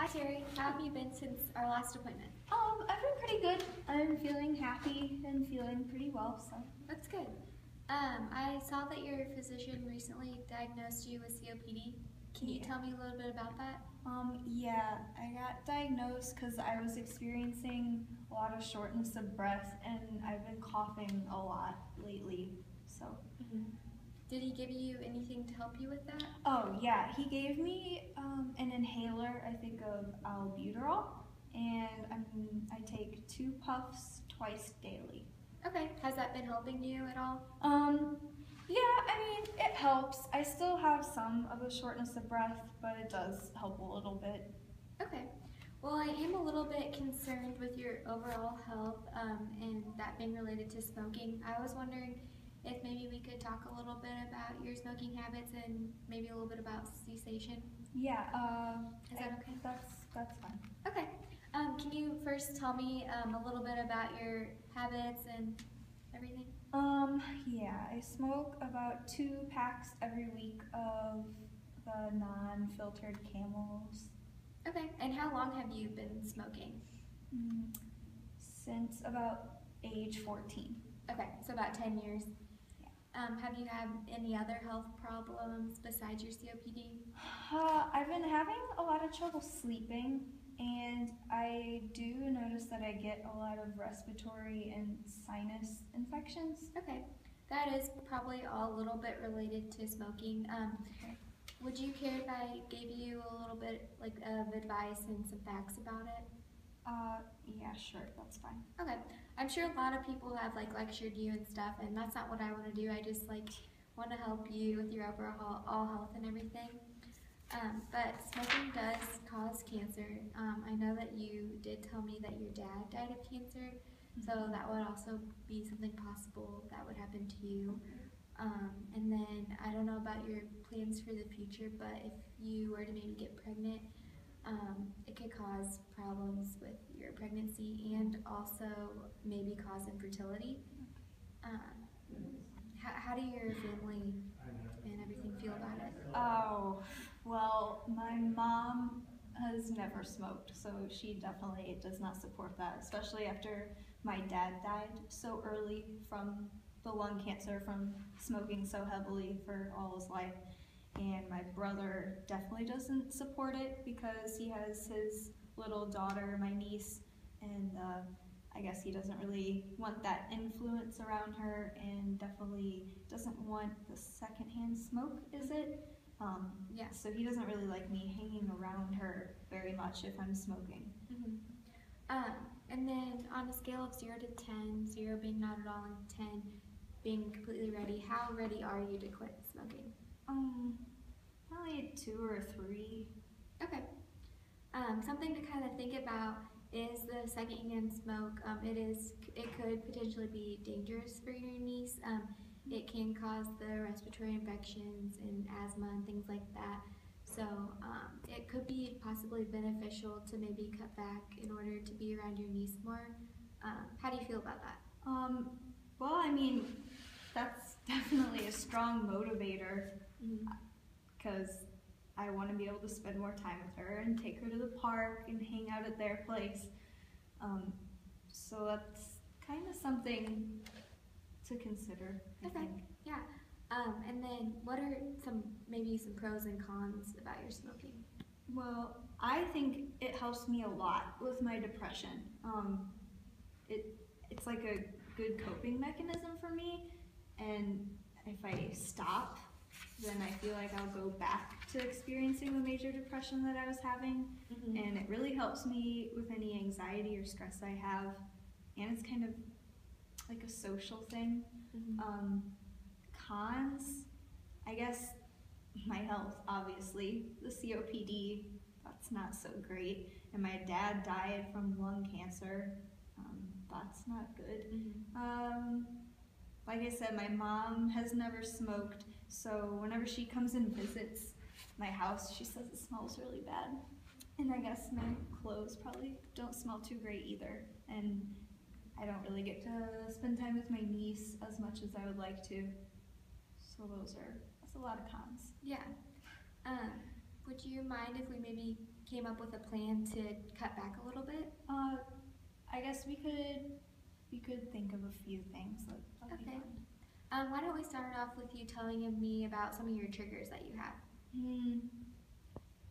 Hi Terry, how have you been since our last appointment? I've been pretty good. I'm feeling happy and feeling pretty well, so. That's good. I saw that your physician recently diagnosed you with COPD. Can you tell me a little bit about that? Yeah, I got diagnosed because I was experiencing a lot of shortness of breath and I've been coughing a lot lately, so. Did he give you anything to help you with that? Oh, yeah, he gave me an inhaler, I think of albuterol, and I take 2 puffs twice daily. Okay, has that been helping you at all? Yeah, I mean, it helps. I still have some of a shortness of breath, but it does help a little bit. Okay. Well, I am a little bit concerned with your overall health and that being related to smoking. I was wondering if maybe we could talk a little bit about your smoking habits and maybe a little bit about cessation. Yeah, Is that okay? That's fine. Okay. Can you first tell me a little bit about your habits and everything? Yeah, I smoke about 2 packs every week of the non-filtered Camels. Okay, and how long have you been smoking? Since about age 14. Okay, so about 10 years. Yeah. Have you had any other health problems besides your COPD? I've been having a lot of trouble sleeping, and I do notice that I get a lot of respiratory and sinus infections. Okay, that is probably all a little bit related to smoking. Would you care if I gave you a little bit of advice and some facts about it? Yeah, sure, that's fine. Okay, I'm sure a lot of people have lectured you and stuff, and that's not what I want to do. I just want to help you with your overall health and everything. But smoking does cause cancer. I know that you did tell me that your dad died of cancer, so that would also be something possible that would happen to you. And then I don't know about your plans for the future, but if you were to maybe get pregnant, it could cause problems with your pregnancy and also maybe cause infertility. How do your family and everything feel about it? Oh, well, my mom has never smoked, so she definitely does not support that, especially after my dad died so early from the lung cancer from smoking so heavily for all his life. And my brother definitely doesn't support it because he has his little daughter, my niece, and I guess he doesn't really want that influence around her and definitely doesn't want the secondhand smoke, is it? Yeah. So he doesn't really like me hanging around her very much if I'm smoking. And then on a scale of 0 to 10, 0 being not at all and 10 being completely ready, how ready are you to quit smoking? Probably 2 or 3. Okay. Something to kind of think about is the secondhand smoke. It could potentially be dangerous for your niece. It can cause the respiratory infections and asthma and things like that. So it could be possibly beneficial to maybe cut back in order to be around your niece more. How do you feel about that? Well, I mean, that's definitely a strong motivator because I want to be able to spend more time with her and take her to the park and hang out at their place. So that's kind of something to consider, I think. Yeah. And then what are maybe some pros and cons about your smoking? Well, I think it helps me a lot with my depression. It's like a good coping mechanism for me, and if I stop, then I feel like I'll go back to experiencing the major depression that I was having, and it really helps me with any anxiety or stress I have, and it's kind of like a social thing. Cons, I guess my health, obviously. The COPD, that's not so great, and my dad died from lung cancer. That's not good. Like I said, my mom has never smoked, so whenever she comes and visits my house, she says it smells really bad. And I guess my clothes probably don't smell too great either. And I don't really get to spend time with my niece as much as I would like to. So that's a lot of cons. Yeah. Would you mind if we maybe came up with a plan to cut back a little bit? I guess we could think of a few things that would be Okay. fun. Why don't we start off with you telling me about some of your triggers that you have?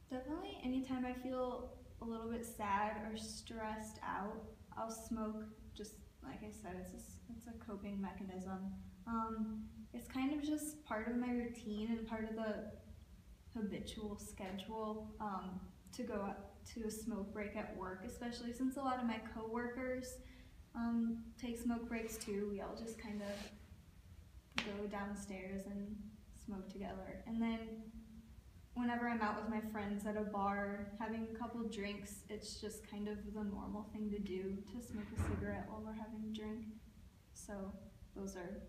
Definitely anytime I feel a little bit sad or stressed out, I'll smoke. Just like I said, it's a coping mechanism. It's kind of just part of my routine and part of the habitual schedule to go up to a smoke break at work, especially since a lot of my coworkers take smoke breaks too. We all just kind of go downstairs and smoke together. And then whenever I'm out with my friends at a bar having a couple drinks, it's just kind of the normal thing to do, to smoke a cigarette while we're having a drink. So those are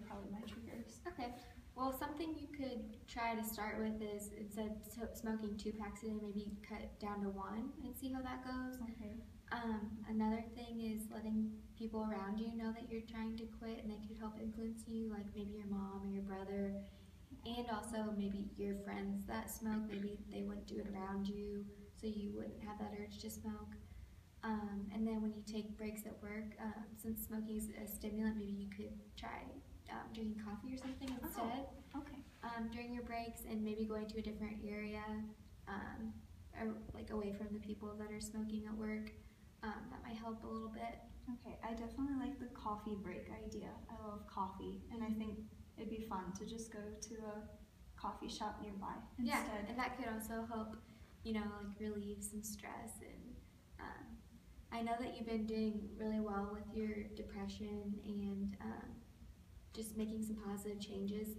probably my triggers. Okay. Well, something you could try to start with is, instead of smoking 2 packs a day, maybe cut down to 1 and see how that goes. Okay. Another thing is letting people around you know that you're trying to quit, and they could help influence you, like maybe your mom or your brother, and also maybe your friends that smoke. Maybe they wouldn't do it around you, so you wouldn't have that urge to smoke. And then when you take breaks at work, since smoking is a stimulant, maybe you could try drinking coffee or something instead Okay. during your breaks, and maybe going to a different area, or like away from the people that are smoking at work. That might help a little bit. Okay, I definitely like the coffee break idea. I love coffee, and I think it'd be fun to just go to a coffee shop nearby instead. Yeah, and that could also help, like relieve some stress. And I know that you've been doing really well with your depression and just making some positive changes.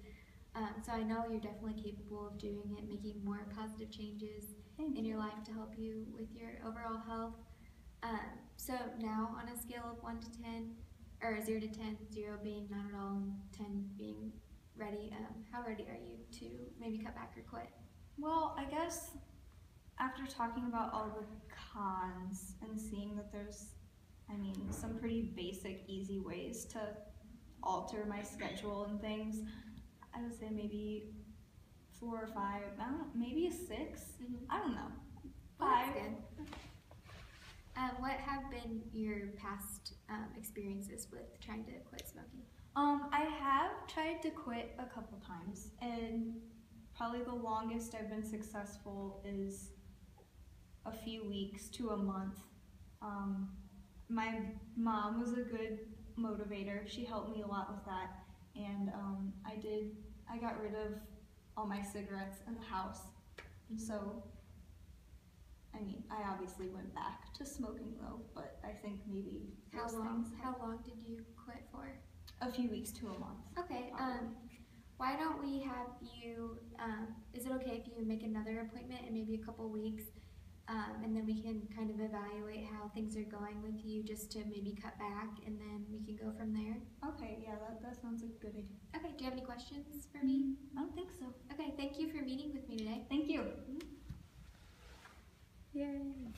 So I know you're definitely capable of doing it, making more positive changes in your life to help you with your overall health. So now, on a scale of 1 to 10, or 0 to 10, 0 being not at all and 10 being ready, how ready are you to maybe cut back or quit? Well, I guess after talking about all the cons and seeing that there's, some pretty basic, easy ways to alter my schedule and things, I would say maybe 4 or 5, maybe a 6, I don't know. Well, 5. that's good. What have been your past experiences with trying to quit smoking? I have tried to quit a couple times, and probably the longest I've been successful is a few weeks to a month. My mom was a good motivator. She helped me a lot with that, and I got rid of all my cigarettes in the house. So I obviously went back to smoking though, but I think maybe How long did you quit for? a few weeks to a month. Okay, why don't we have you, is it okay if you make another appointment in maybe a couple weeks, and then we can kind of evaluate how things are going with you, just to maybe cut back, and then we can go from there? Okay, yeah, that sounds like a good idea. Okay, do you have any questions for me? I don't think so. Okay, thank you for meeting with me today. Thank you. Yay!